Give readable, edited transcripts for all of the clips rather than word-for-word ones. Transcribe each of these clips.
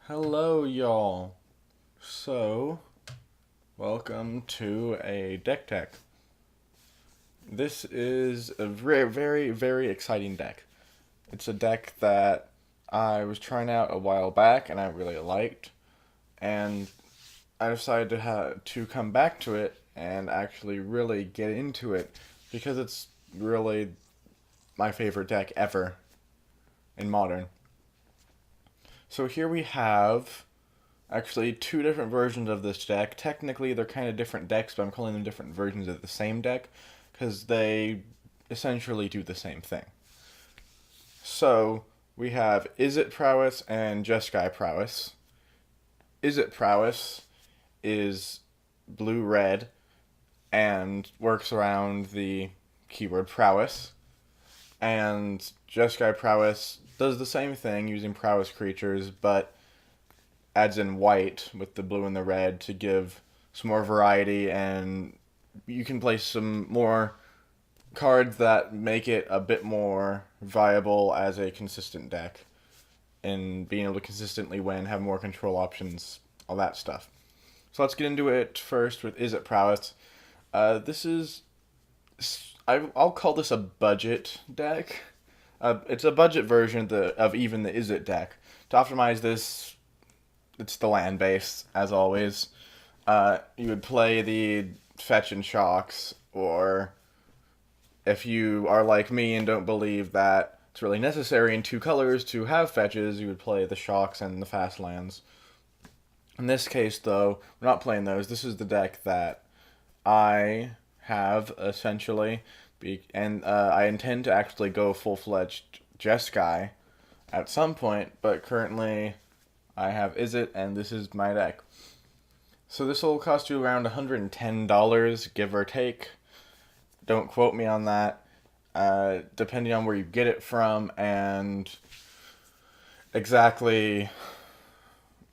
Hello, y'all. So, welcome to a deck tech. This is a very, very, very exciting deck. It's a deck that I was trying out a while back and I really liked, and I decided to come back to it and actually really get into it because it's really my favorite deck ever in Modern. So here we have actually two different versions of this deck. Technically, they're kind of different decks, but I'm calling them different versions of the same deck because they essentially do the same thing. So we have Izzet Prowess and Jeskai Prowess. Izzet Prowess is blue-red and works around the keyword Prowess. And Jeskai Prowess does the same thing using Prowess creatures, but adds in white with the blue and the red to give some more variety, and you can play some more cards that make it a bit more viable as a consistent deck and being able to consistently win, have more control options, all that stuff. So let's get into it first with Izzet Prowess. This is, I'll call this a budget deck. It's a budget version of even the Izzet deck. To optimize this, it's the land base, as always. You would play the fetch and shocks, or if you are like me and don't believe that it's really necessary in two colors to have fetches, you would play the shocks and the fast lands. In this case, though, we're not playing those. This is the deck that I have, essentially, and I intend to actually go full-fledged Jeskai at some point, but currently I have Izzet, and this is my deck. So this will cost you around $110, give or take. Don't quote me on that. Depending on where you get it from and exactly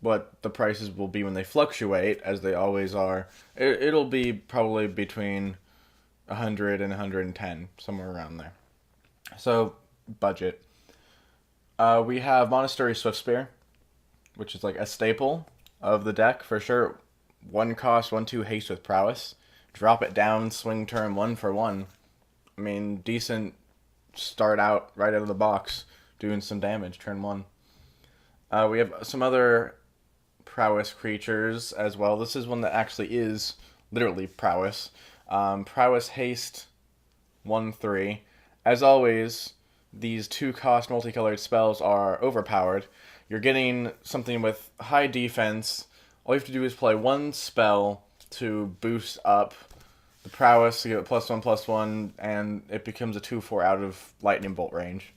what the prices will be when they fluctuate, as they always are, it'll be probably between 100 and 110, somewhere around there. So, budget. We have Monastery Swiftspear, which is like a staple of the deck for sure. One cost, 1/2 haste with Prowess. Drop it down, swing turn 1/1. I mean, decent start out right out of the box, doing some damage turn 1. We have some other Prowess creatures as well. This is one that actually is literally Prowess. Prowess haste 1/3. As always, these 2-cost multicolored spells are overpowered. You're getting something with high defense. All you have to do is play one spell to boost up the Prowess to give it +1/+1, and it becomes a 2/4 out of lightning bolt range.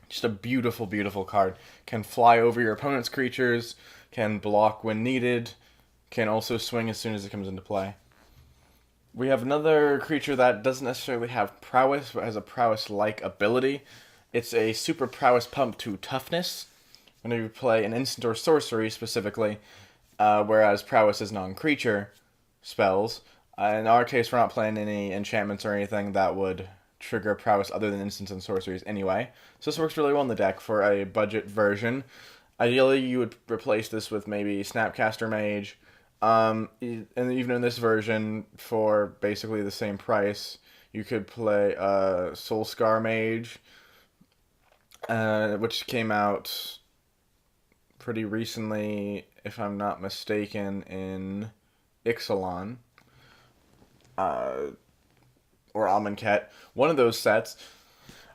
Just a beautiful, beautiful card. Can fly over your opponent's creatures, can block when needed, can also swing as soon as it comes into play. We have another creature that doesn't necessarily have Prowess, but has a Prowess-like ability. It's a super Prowess pump to Toughness. Whenever you play an instant or sorcery specifically, whereas Prowess is non-creature spells. In our case, we're not playing any enchantments or anything that would trigger Prowess other than instants and sorceries anyway. So this works really well in the deck for a budget version. Ideally, you would replace this with maybe Snapcaster Mage. And even in this version, for basically the same price, you could play Soulscar Mage, which came out pretty recently, if I'm not mistaken, in Ixalan, or Amonkhet. One of those sets.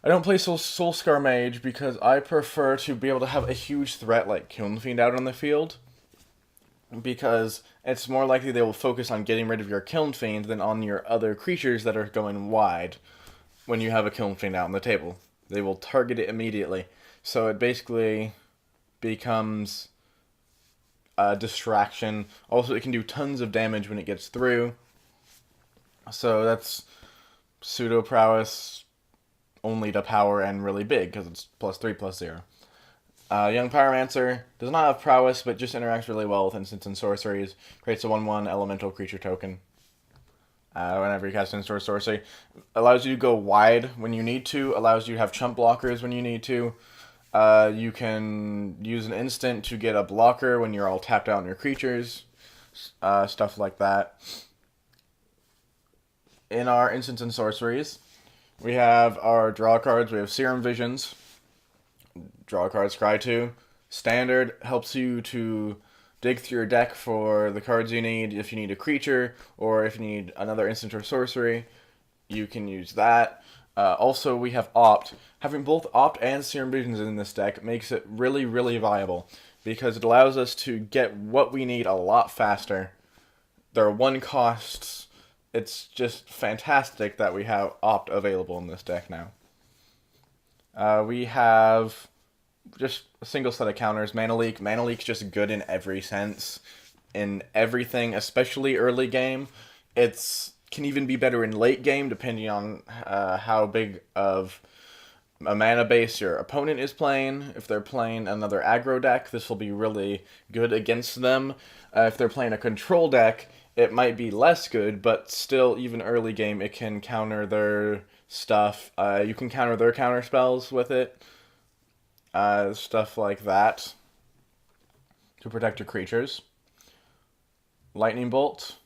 I don't play Soulscar Mage because I prefer to be able to have a huge threat like Kiln Fiend out on the field, because it's more likely they will focus on getting rid of your Kiln Fiend than on your other creatures that are going wide when you have a Kiln Fiend out on the table. They will target it immediately. So it basically becomes a distraction. Also, it can do tons of damage when it gets through. So that's pseudo Prowess only to power and really big because it's +3/+0. Young Pyromancer does not have Prowess, but just interacts really well with instants and sorceries. Creates a 1/1 elemental creature token. Whenever you cast instant or sorcery. Allows you to go wide when you need to. Allows you to have chump blockers when you need to. You can use an instant to get a blocker when you're all tapped out on your creatures, stuff like that. In our instants and sorceries, we have our draw cards. We have Serum Visions, draw cards, Scry 2. Standard helps you to dig through your deck for the cards you need. If you need a creature, or if you need another instant or sorcery, you can use that. Also, we have Opt. Having both Opt and Serum Visions in this deck makes it really, really viable, because it allows us to get what we need a lot faster. There are one costs. It's just fantastic that we have Opt available in this deck now. We have just a single set of counters. Mana Leak. Mana Leak's just good in every sense. In everything, especially early game. It's can even be better in late game, depending on how big of a mana base your opponent is playing. If they're playing another aggro deck, this will be really good against them. If they're playing a control deck, it might be less good, but still, even early game, it can counter their stuff. You can counter their counter spells with it. Stuff like that. To protect your creatures. Lightning Bolt.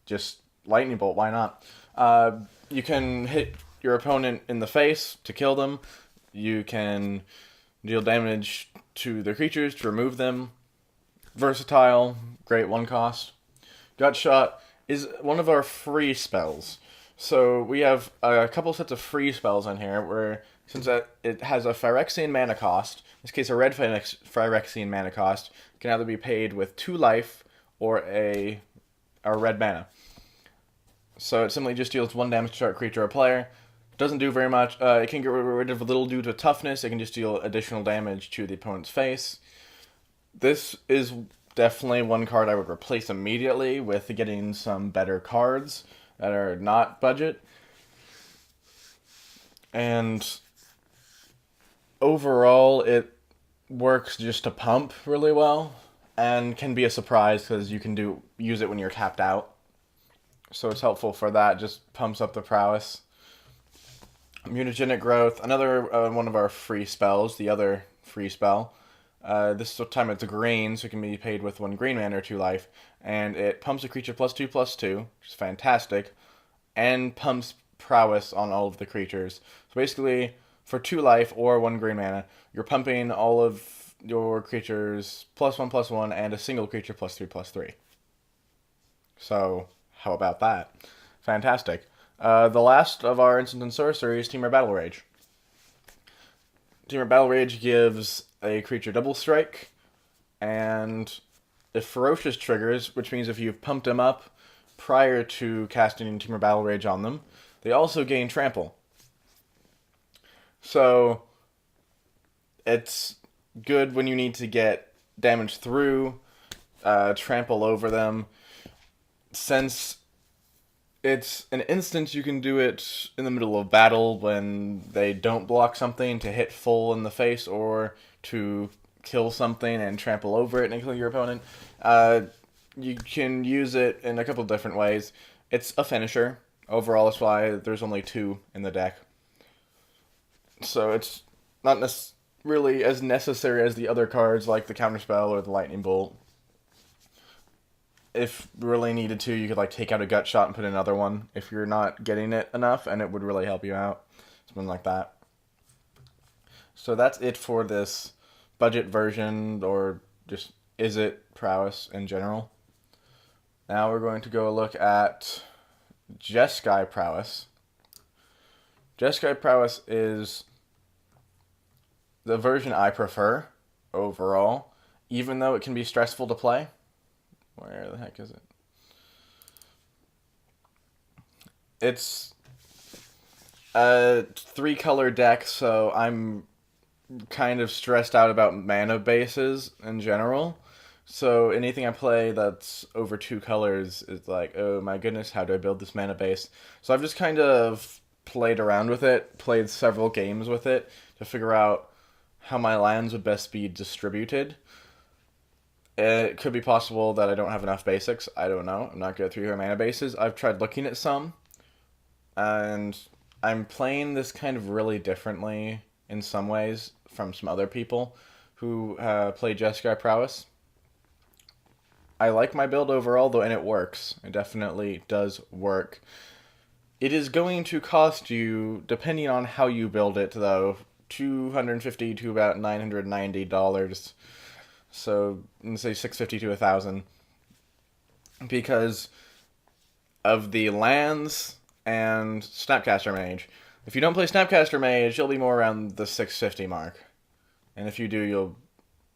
Just Lightning Bolt, why not? You can hit your opponent in the face to kill them. You can deal damage to their creatures to remove them. Versatile, great one cost. Gut Shot is one of our free spells. So we have a couple sets of free spells in here where, since it has a Phyrexian mana cost, in this case a red Phyrexian mana cost, can either be paid with 2 life or a red mana. So it simply just deals 1 damage to target creature or player. Doesn't do very much. It can get rid of a little due to toughness. It can just deal additional damage to the opponent's face. This is definitely one card I would replace immediately with getting some better cards that are not budget. And overall, it works just to pump really well, and can be a surprise because you can use it when you're tapped out. So it's helpful for that. Just pumps up the prowess. Mutagenic Growth, another one of our free spells, the other free spell. This time it's green, so it can be paid with 1 green mana or 2 life. And it pumps a creature +2/+2, which is fantastic. And pumps prowess on all of the creatures. So basically, for 2 life or 1 green mana, you're pumping all of your creatures +1/+1 and a single creature +3/+3. So, how about that? Fantastic. The last of our instant and sorcery is Temur Battle Rage. Temur Battle Rage gives a creature double strike, and if Ferocious triggers, which means if you've pumped them up prior to casting Temur Battle Rage on them, they also gain trample. So it's good when you need to get damage through, trample over them. Since it's an instant, you can do it in the middle of battle when they don't block something to hit full in the face or to kill something and trample over it and kill your opponent. You can use it in a couple different ways. It's a finisher. Overall, that's why there's only 2 in the deck. So it's not really as necessary as the other cards like the Counterspell or the Lightning Bolt. If really needed to, you could take out a Gut Shot and put another one if you're not getting it enough, and it would really help you out. Something like that. So that's it for this budget version, or just Izzet Prowess in general. Now we're going to go look at Jeskai Prowess. Jeskai Prowess is the version I prefer overall, even though it can be stressful to play. Where the heck is it? It's a 3-color deck, so I'm kind of stressed out about mana bases in general. So anything I play that's over 2 colors is like, oh my goodness, how do I build this mana base? So I've just kind of played around with it, played several games with it to figure out how my lands would best be distributed. It could be possible that I don't have enough basics. I don't know. I'm not good at 3-color mana bases. I've tried looking at some, and I'm playing this kind of really differently in some ways from some other people who play Jeskai Prowess. I like my build overall, though, and it works. It definitely does work. It is going to cost you, depending on how you build it, though, $250 to about $990. So, let's say $650 to $1,000. Because of the lands and Snapcaster Mage. If you don't play Snapcaster Mage, you'll be more around the $650 mark. And if you do,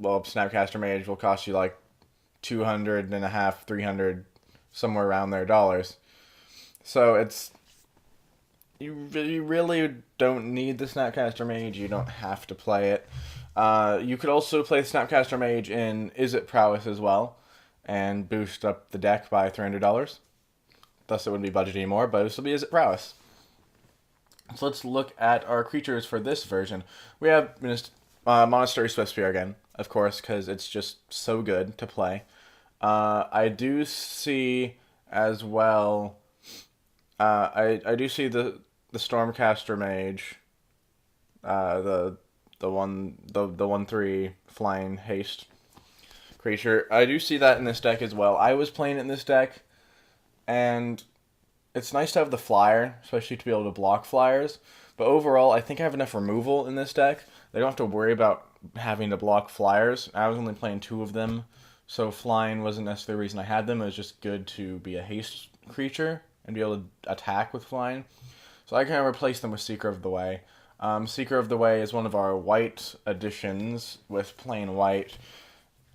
Snapcaster Mage will cost you like $200 and a half, $300, somewhere around there dollars. So it's you really don't need the Snapcaster Mage. You don't have to play it. You could also play Snapcaster Mage in Izzet Prowess as well, and boost up the deck by $300. Thus, it wouldn't be budgeting more, but it would still be Izzet Prowess. So let's look at our creatures for this version. We have Monastery Swiftspear again, of course, because it's just so good to play. I do see as well. I do see the Stormcaster Mage, the 1/3 flying haste creature. I do see that in this deck as well. I was playing it in this deck, and it's nice to have the flyer, especially to be able to block flyers. But overall, I think I have enough removal in this deck. They don't have to worry about having to block flyers. I was only playing 2 of them, so flying wasn't necessarily the reason I had them. It was just good to be a haste creature and be able to attack with flying. So I kind of replaced them with Seeker of the Way. Seeker of the Way is one of our white additions with plain white.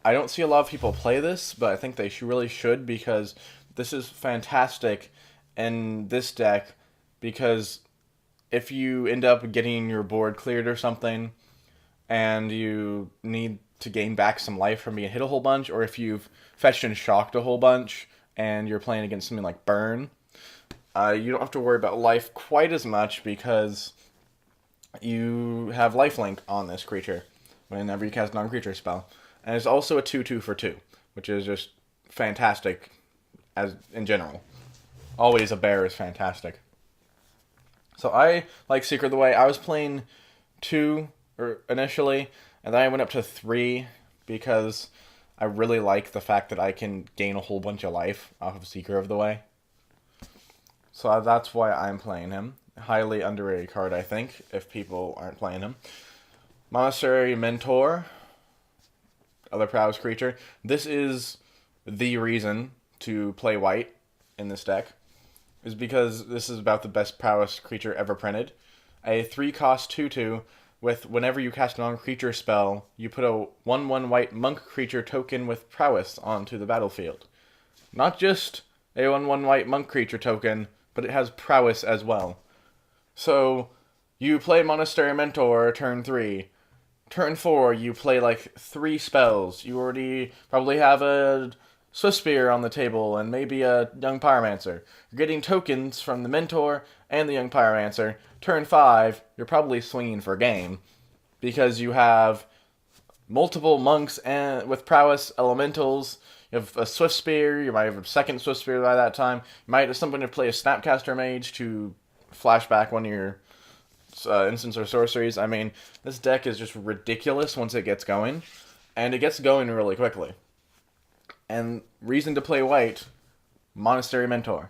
I don't see a lot of people play this, but I think they really should, because this is fantastic in this deck, because if you end up getting your board cleared or something and you need to gain back some life from being hit a whole bunch, or if you've fetched and shocked a whole bunch and you're playing against something like Burn, you don't have to worry about life quite as much, because you have lifelink on this creature whenever you cast a non-creature spell. And it's also a 2/2 for 2, which is just fantastic as in general. Always a bear is fantastic. So I like Seeker of the Way. I was playing 2 initially, and then I went up to 3 because I really like the fact that I can gain a whole bunch of life off of Seeker of the Way. So that's why I'm playing him. Highly underrated card, I think, if people aren't playing him. Monastery Mentor, other Prowess creature. This is the reason to play white in this deck, is because this is about the best Prowess creature ever printed. A 3-cost 2/2 with whenever you cast a non-creature spell, you put a 1/1 white monk creature token with Prowess onto the battlefield. Not just a 1/1 white monk creature token, but it has Prowess as well. So you play Monastery Mentor turn 3. Turn 4, you play like 3 spells. You already probably have a Swiftspear on the table and maybe a Young Pyromancer. You're getting tokens from the Mentor and the Young Pyromancer. Turn 5, you're probably swinging for game, because you have multiple monks and with Prowess elementals. You have a Swiftspear. You might have a second Swiftspear by that time. You might have somebody to play a Snapcaster Mage to flash back one of your instants or sorceries. I mean, this deck is just ridiculous once it gets going, and it gets going really quickly. And reason to play white, Monastery Mentor.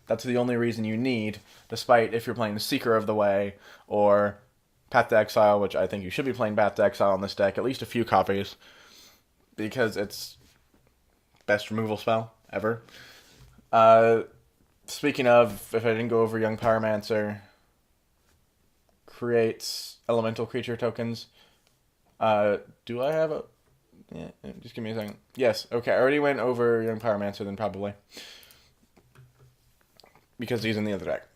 That's the only reason you need, despite if you're playing Seeker of the Way or Path to Exile, which I think you should be playing Path to Exile on this deck, at least a few copies, because it's best removal spell ever. Speaking of, if I didn't go over Young Pyromancer, creates elemental creature tokens. Do I have a... Yeah, just give me a second. Yes, okay, I already went over Young Pyromancer then, probably, because he's in the other deck.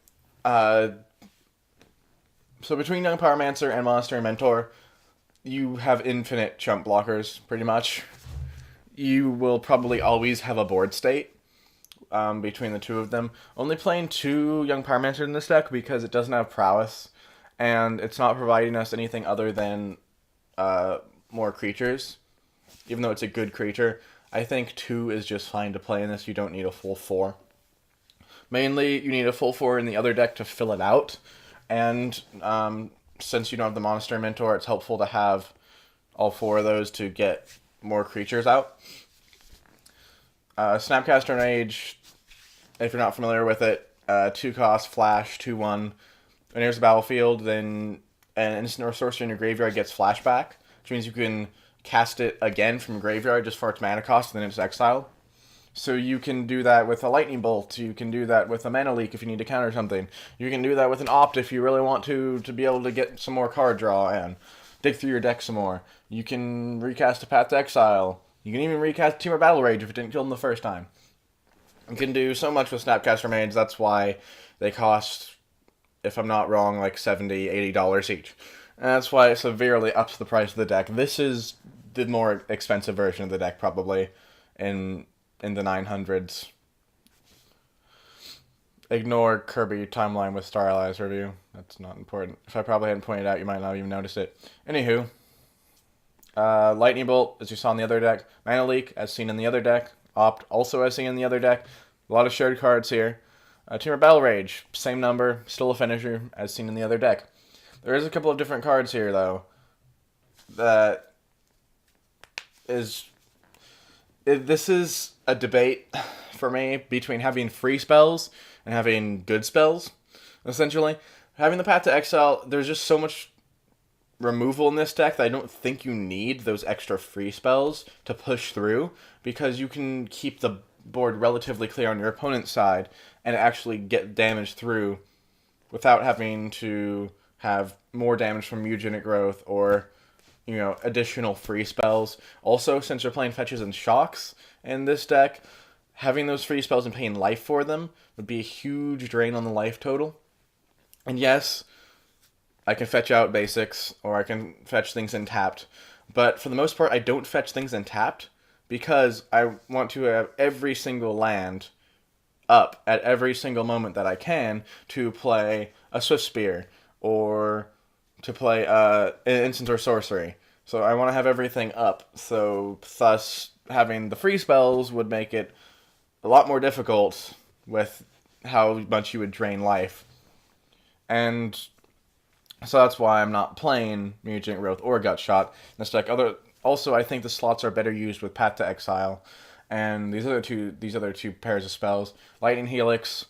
So between Young Pyromancer and Monastery Mentor, you have infinite chump blockers, pretty much. You will probably always have a board state between the two of them. Only playing 2 Young Pyromancer in this deck because it doesn't have Prowess, and it's not providing us anything other than more creatures. Even though it's a good creature, I think 2 is just fine to play in this. You don't need a full 4. Mainly, you need a full 4 in the other deck to fill it out, and since you don't have the Monastery Mentor, it's helpful to have all 4 of those to get more creatures out. Snapcaster Mage, if you're not familiar with it, 2 cost, flash, 2/1. When it enters the battlefield, then an instant or sorcery in your graveyard gets flashback, which means you can cast it again from graveyard just for its mana cost, and then it's exiled. So you can do that with a lightning bolt. You can do that with a mana leak if you need to counter something. You can do that with an opt if you really want to be able to get some more card draw and dig through your deck some more. You can recast a Path to Exile. You can even recast Temur Battle Rage if it didn't kill them the first time. You can do so much with Snapcaster Mage. That's why they cost, if I'm not wrong, like $70, $80 each. And that's why it severely ups the price of the deck. This is the more expensive version of the deck, probably, in the 900s. Ignore Kirby timeline with Star Allies review. That's not important. If I probably hadn't pointed it out, you might not even notice it. Anywho, Lightning Bolt, as you saw in the other deck. Mana Leak, as seen in the other deck. Opt, also as seen in the other deck. A lot of shared cards here. Temur Battle Rage, same number, still a finisher, as seen in the other deck. There is a couple of different cards here, though, that is... This is a debate for me between having free spells and having good spells, essentially. Having the Path to Exile, there's just so much removal in this deck that I don't think you need those extra free spells to push through, because you can keep the board relatively clear on your opponent's side and actually get damage through without having to have more damage from mutagenic growth or, you know, additional free spells. Also, since you're playing fetches and shocks in this deck, having those free spells and paying life for them would be a huge drain on the life total. And yes, I can fetch out basics, or I can fetch things in tapped, but for the most part, I don't fetch things in tapped because I want to have every single land up at every single moment that I can to play a Swift Spear, or to play an instant or sorcery. So I want to have everything up, so thus having the free spells would make it a lot more difficult with how much you would drain life. And so that's why I'm not playing Mutagenic Growth or Gut Shot in this deck. Also, I think the slots are better used with Path to Exile and these other two pairs of spells. Lightning Helix,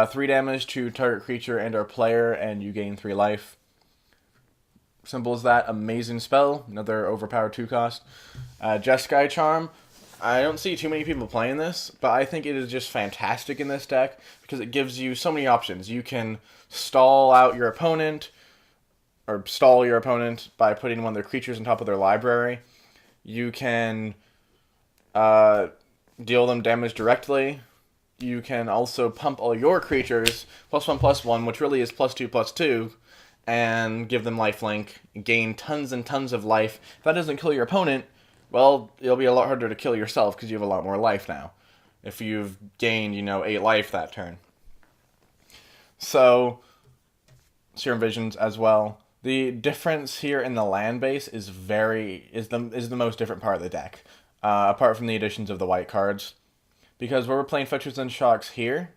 3 damage to target creature and or player, and you gain 3 life. Simple as that. Amazing spell. Another overpowered 2 cost. Jeskai Charm. I don't see too many people playing this, but I think it is just fantastic in this deck because it gives you so many options. You can stall your opponent by putting one of their creatures on top of their library. You can deal them damage directly. You can also pump all your creatures +1/+1, which really is +2/+2, and give them lifelink, gain tons and tons of life. If that doesn't kill your opponent, well, it'll be a lot harder to kill yourself because you have a lot more life now, if you've gained, 8 life that turn. So, Serum Visions as well. The difference here in the land base is the most different part of the deck, apart from the additions of the white cards. Because where we're playing Fetchers and Shocks here,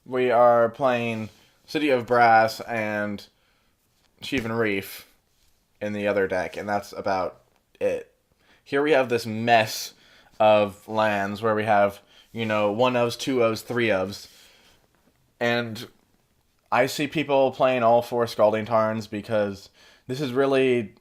we are playing City of Brass and Sheevan Reef in the other deck, and that's about it. Here we have this mess of lands where we have, 1-ofs, 2-ofs, 3-ofs, and I see people playing all 4 Scalding Tarns because this is really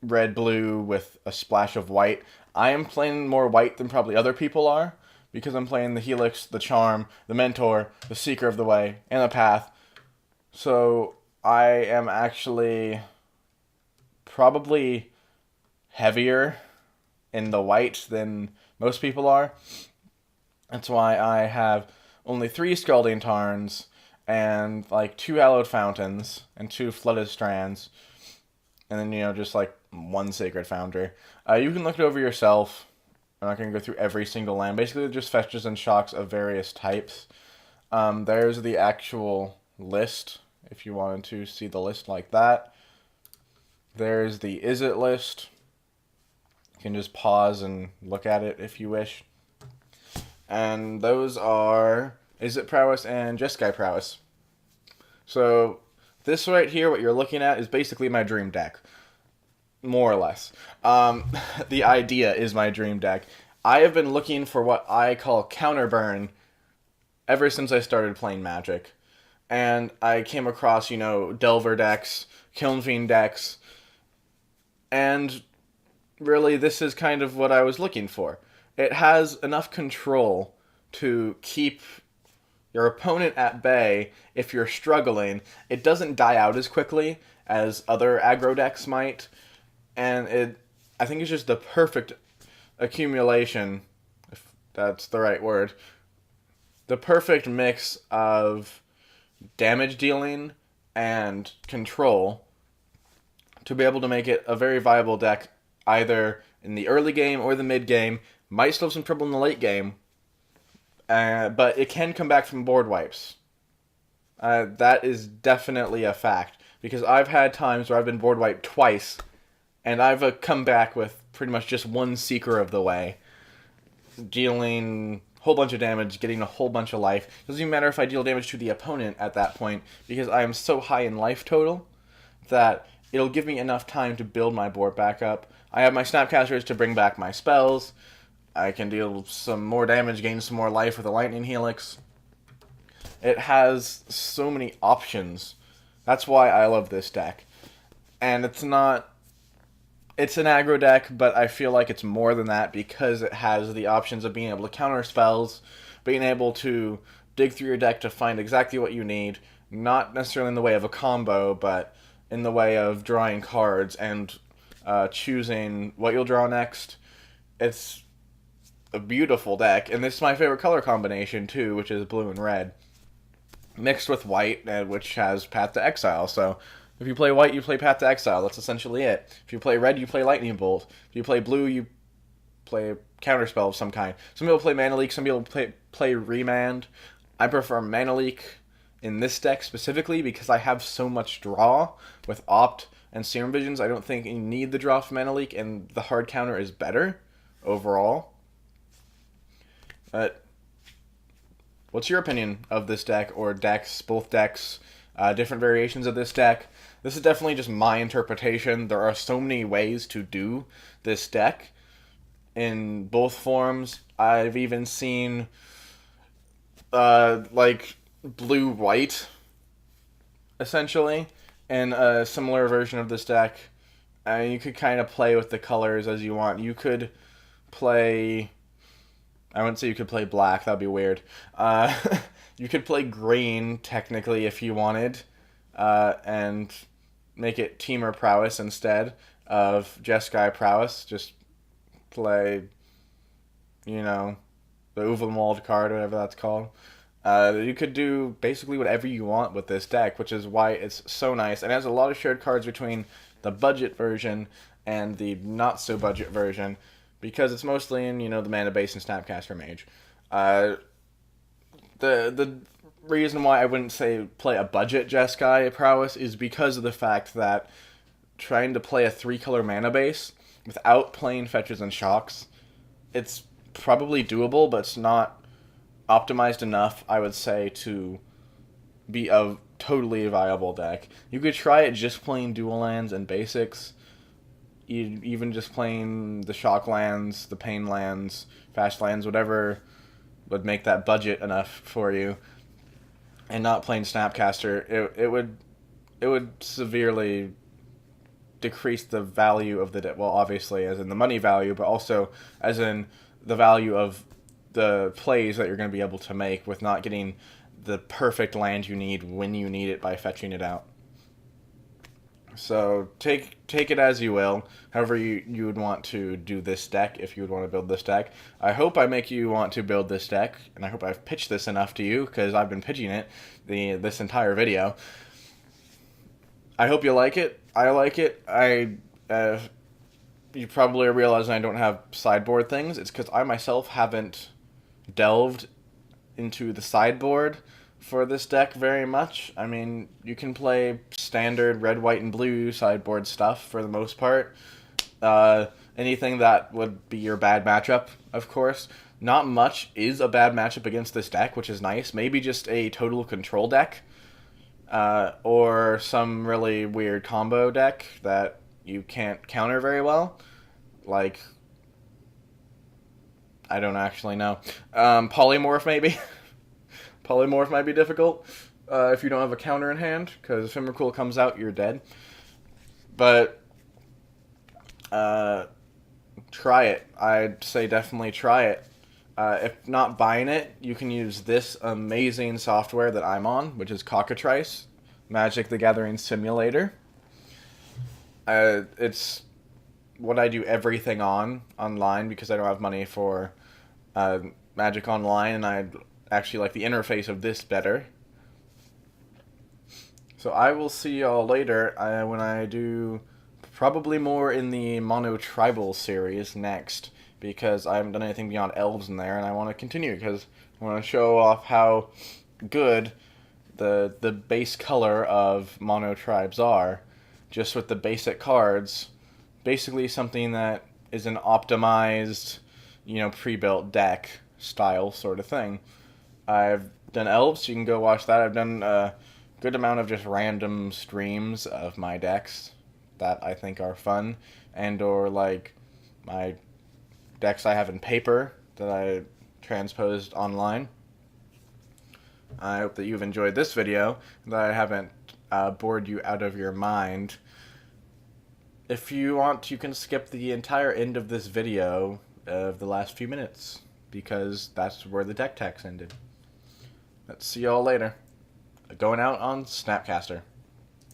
red-blue with a splash of white. I am playing more white than probably other people are because I'm playing the Helix, the Charm, the Mentor, the Seeker of the Way, and the Path. So I am actually probably heavier in the white than most people are. That's why I have only 3 Scalding Tarns and 2 Hallowed Fountains and 2 Flooded Strands, and then just 1 Sacred Founder. You can look it over yourself. I'm not going to go through every single land. Basically, they're just Fetches and Shocks of various types. There's the actual list, if you wanted to see the list like that. There's the Izzet list. You can just pause and look at it if you wish. And those are Izzet Prowess and Jeskai Prowess. So This right here, what you're looking at, is basically my dream deck. More or less. The idea is my dream deck. I have been looking for what I call counterburn ever since I started playing Magic. And I came across, Delver decks, Kiln Fiend decks, and really this is kind of what I was looking for. It has enough control to keep your opponent at bay if you're struggling. It doesn't die out as quickly as other aggro decks might, and I think it's just the perfect accumulation, if that's the right word, the perfect mix of damage dealing and control to be able to make it a very viable deck either in the early game or the mid game. Might still have some trouble in the late game, but it can come back from board wipes. That is definitely a fact, because I've had times where I've been board wiped twice, and I've come back with pretty much just one Seeker of the way, dealing a whole bunch of damage, getting a whole bunch of life. It doesn't even matter if I deal damage to the opponent at that point, because I am so high in life total that it'll give me enough time to build my board back up. I have my Snapcasters to bring back my spells. I can deal some more damage, gain some more life with a Lightning Helix. It has so many options. That's why I love this deck. And it's an aggro deck, but I feel like it's more than that because it has the options of being able to counter spells, being able to dig through your deck to find exactly what you need, not necessarily in the way of a combo, but in the way of drawing cards and choosing what you'll draw next. It's a beautiful deck, and this is my favorite color combination too, which is blue and red, mixed with white, which has Path to Exile. So if you play white, you play Path to Exile. That's essentially it. If you play red, you play Lightning Bolt. If you play blue, you play a counterspell of some kind. Some people play Mana Leak, some people play Remand. I prefer Mana Leak in this deck specifically because I have so much draw with Opt and Serum Visions. I don't think you need the draw from Mana Leak, and the hard counter is better overall. What's your opinion of this deck, or decks, both decks, different variations of this deck? This is definitely just my interpretation. There are so many ways to do this deck in both forms. I've even seen like blue-white, essentially, in a similar version of this deck. You could kind of play with the colors as you want. You could play... I wouldn't say you could play black, that'd be weird. You could play green, technically, if you wanted, and make it Teamer Prowess instead of Jeskai Prowess. Just play, the Uvelmold card, whatever that's called. You could do basically whatever you want with this deck, which is why it's so nice. And it has a lot of shared cards between the budget version and the not-so-budget version, because it's mostly in, the Mana Base and Snapcaster Mage. The reason why I wouldn't say play a budget Jeskai Prowess is because of the fact that trying to play a 3-color Mana Base without playing Fetches and Shocks, it's probably doable, but it's not optimized enough, I would say, to be a totally viable deck. You could try it just playing dual lands and basics, even just playing the shock lands, the pain lands, fast lands, whatever would make that budget enough for you, and not playing Snapcaster. It would severely decrease the value of the deck. Well, obviously, as in the money value, but also as in the value of the plays that you're going to be able to make with not getting the perfect land you need when you need it by fetching it out. So take it as you will, however you would want to do this deck, if you would want to build this deck. I hope I make you want to build this deck, and I hope I've pitched this enough to you, because I've been pitching it this entire video. I hope you like it. I like it. You probably realize I don't have sideboard things. It's because I myself haven't delved into the sideboard for this deck very much. I mean, you can play standard red, white, and blue sideboard stuff for the most part. Anything that would be your bad matchup, of course. Not much is a bad matchup against this deck, which is nice. Maybe just a total control deck or some really weird combo deck that you can't counter very well. Like, I don't actually know. Polymorph, maybe? Polymorph might be difficult if you don't have a counter in hand, because if Emrakul comes out, you're dead. But, try it. I'd say definitely try it. If not buying it, you can use this amazing software that I'm on, which is Cockatrice, Magic the Gathering Simulator. It's what I do everything online because I don't have money for Magic Online, and I actually like the interface of this better. So I will see y'all later when I do probably more in the Mono Tribal series next, because I haven't done anything beyond elves in there, and I want to continue because I want to show off how good the base color of Mono Tribes are, just with the basic cards. Basically something that is an optimized, pre-built deck style sort of thing. I've done elves, so you can go watch that. I've done a good amount of just random streams of my decks that I think are fun, and or like my decks I have in paper that I transposed online. I hope that you've enjoyed this video, that I haven't bored you out of your mind. If you want, you can skip the entire end of this video of the last few minutes, because that's where the deck text ended. Let's see y'all later. Going out on Snapcaster.